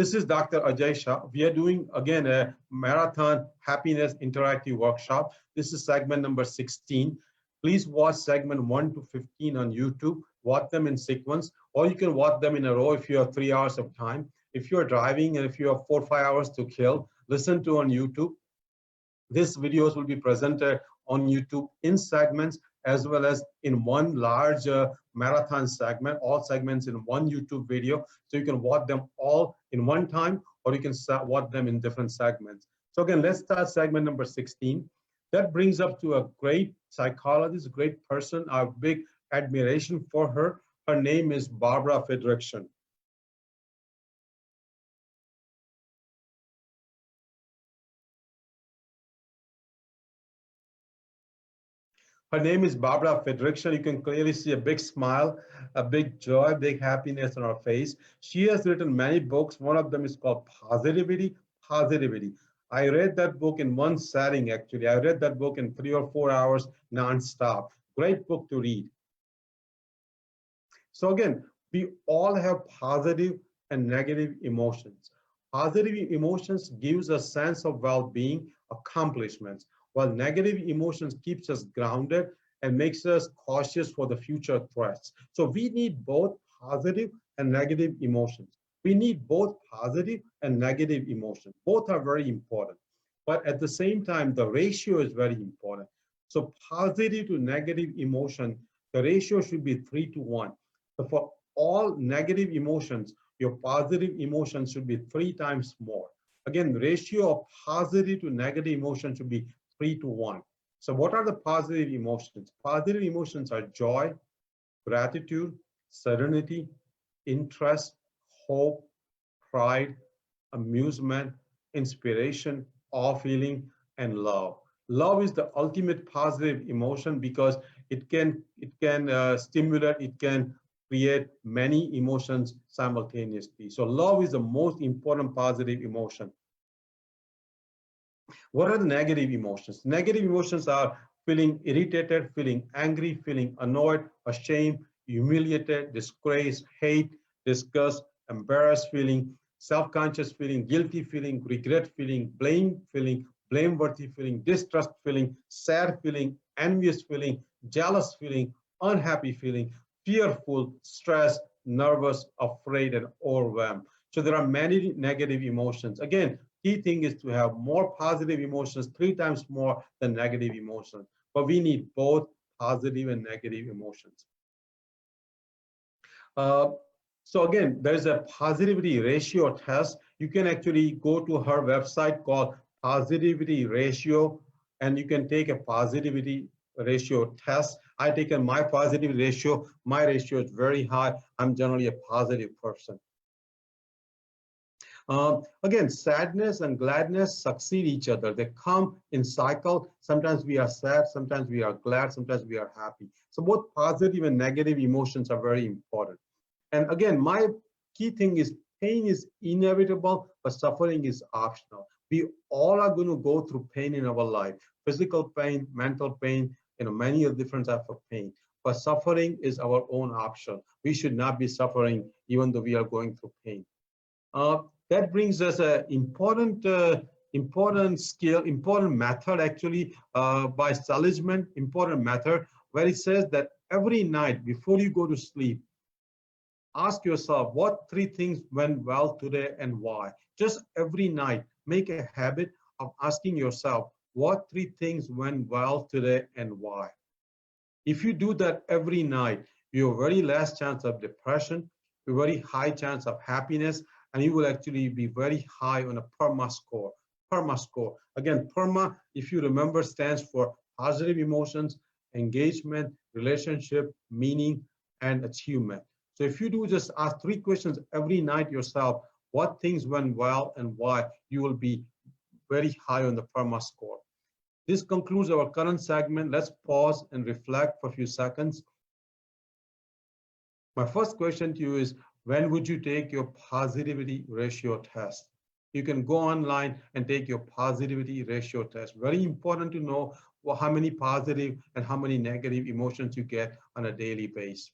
This is Dr. Aajay Shah. We are doing again a marathon happiness interactive workshop. This is segment number 16. Please watch segment 1 to 15 on YouTube. Watch them in sequence, or you can watch them in a row if you have 3 hours of time. If you're driving and if you have 4 or 5 hours to kill, listen to on YouTube. These videos will be presented on YouTube in segments as well as in one large marathon segment, all segments in one YouTube video. So you can watch them all in one time, or you can watch them in different segments. So again, let's start segment number 16. That brings up to a great psychologist, a great person. I have big admiration for her. Her name is Barbara Fredrickson. Her name is Barbara Fredrickson. You can clearly see a big smile, a big joy, big happiness on her face. She has written many books. One of them is called Positivity. Positivity. I read that book in one setting, actually. I read that book in 3 or 4 hours nonstop. Great book to read. So again, we all have positive and negative emotions. Positive emotions gives a sense of well-being, accomplishments, while negative emotions keeps us grounded and makes us cautious for the future threats. So we need both positive and negative emotions. We need both positive and negative emotions. Both are very important. But at the same time, the ratio is very important. So positive to negative emotion, the ratio should be 3 to 1. So for all negative emotions, your positive emotions should be 3 times more. Again, the ratio of positive to negative emotion should be 3 to 1. So what are the positive emotions? Positive emotions are joy, gratitude, serenity, interest, hope, pride, amusement, inspiration, awe feeling, and love. Love is the ultimate positive emotion because it can stimulate, it can create many emotions simultaneously. So love is the most important positive emotion. What are the negative emotions? Negative emotions are feeling irritated, feeling angry, feeling annoyed, ashamed, humiliated, disgrace, hate, disgust, embarrassed feeling, self-conscious feeling, guilty feeling, regret feeling, blame feeling, blameworthy feeling, distrust feeling, sad feeling, envious feeling, jealous feeling, unhappy feeling, fearful, stressed, nervous, afraid, and overwhelmed. So there are many negative emotions. Again, key thing is to have more positive emotions, 3 times more than negative emotions. But we need both positive and negative emotions. So again, there's a positivity ratio test. You can actually go to her website called Positivity Ratio, and you can take a positivity ratio test. I taken my positive ratio. My ratio is very high. I'm generally a positive person. Again, sadness and gladness succeed each other. They come in cycle. Sometimes we are sad, sometimes we are glad, sometimes we are happy. So both positive and negative emotions are very important. And again, my key thing is pain is inevitable, but suffering is optional. We all are going to go through pain in our life, physical pain, mental pain, many of different types of pain. But suffering is our own option. We should not be suffering even though we are going through pain. That brings us an important skill, important method actually by Seligman, important method, where it says that every night before you go to sleep, ask yourself what 3 things went well today and why. Just every night, make a habit of asking yourself what 3 things went well today and why. If you do that every night, you have very less chance of depression, a very high chance of happiness, and you will actually be very high on a PERMA score. PERMA score. Again, PERMA, if you remember, stands for positive emotions, engagement, relationship, meaning, and achievement. So if you do just ask 3 questions every night yourself, what things went well and why, you will be very high on the PERMA score. This concludes our current segment. Let's pause and reflect for a few seconds. My first question to you is, when would you take your positivity ratio test? You can go online and take your positivity ratio test. Very important to know how many positive and how many negative emotions you get on a daily basis.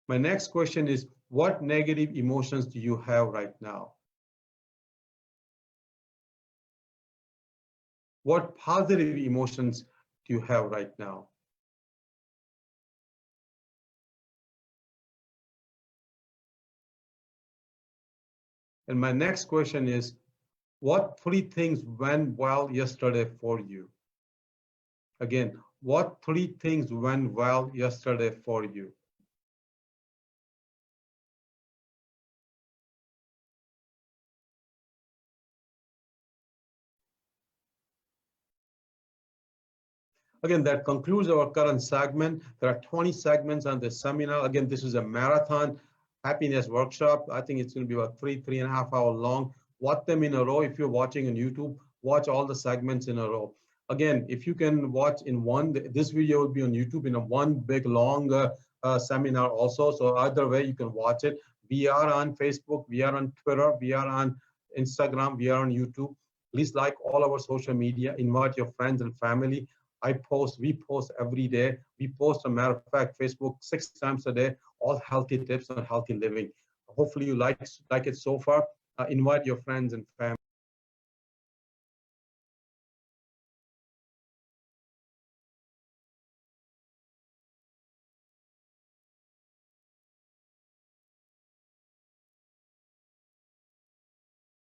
My next question is, What negative emotions do you have right now? What positive emotions do you have right now? And my next question is, what three things went well yesterday for you? Again, what three things went well yesterday for you? Again, that concludes our current segment. There are 20 segments on the seminar. Again, this is a marathon happiness workshop. I think it's going to be about 3.5 hour long. Watch them in a row. If you're watching on YouTube, watch all the segments in a row. Again, if you can watch in one, this video will be on YouTube in a one big long seminar also. So either way, you can watch it. We are on Facebook, we are on Twitter, we are on Instagram, we are on YouTube. Please like all our social media, invite your friends and family. We post every day. We post, a matter of fact, Facebook 6 times a day, all healthy tips on healthy living. Hopefully you like it so far. Invite your friends and family.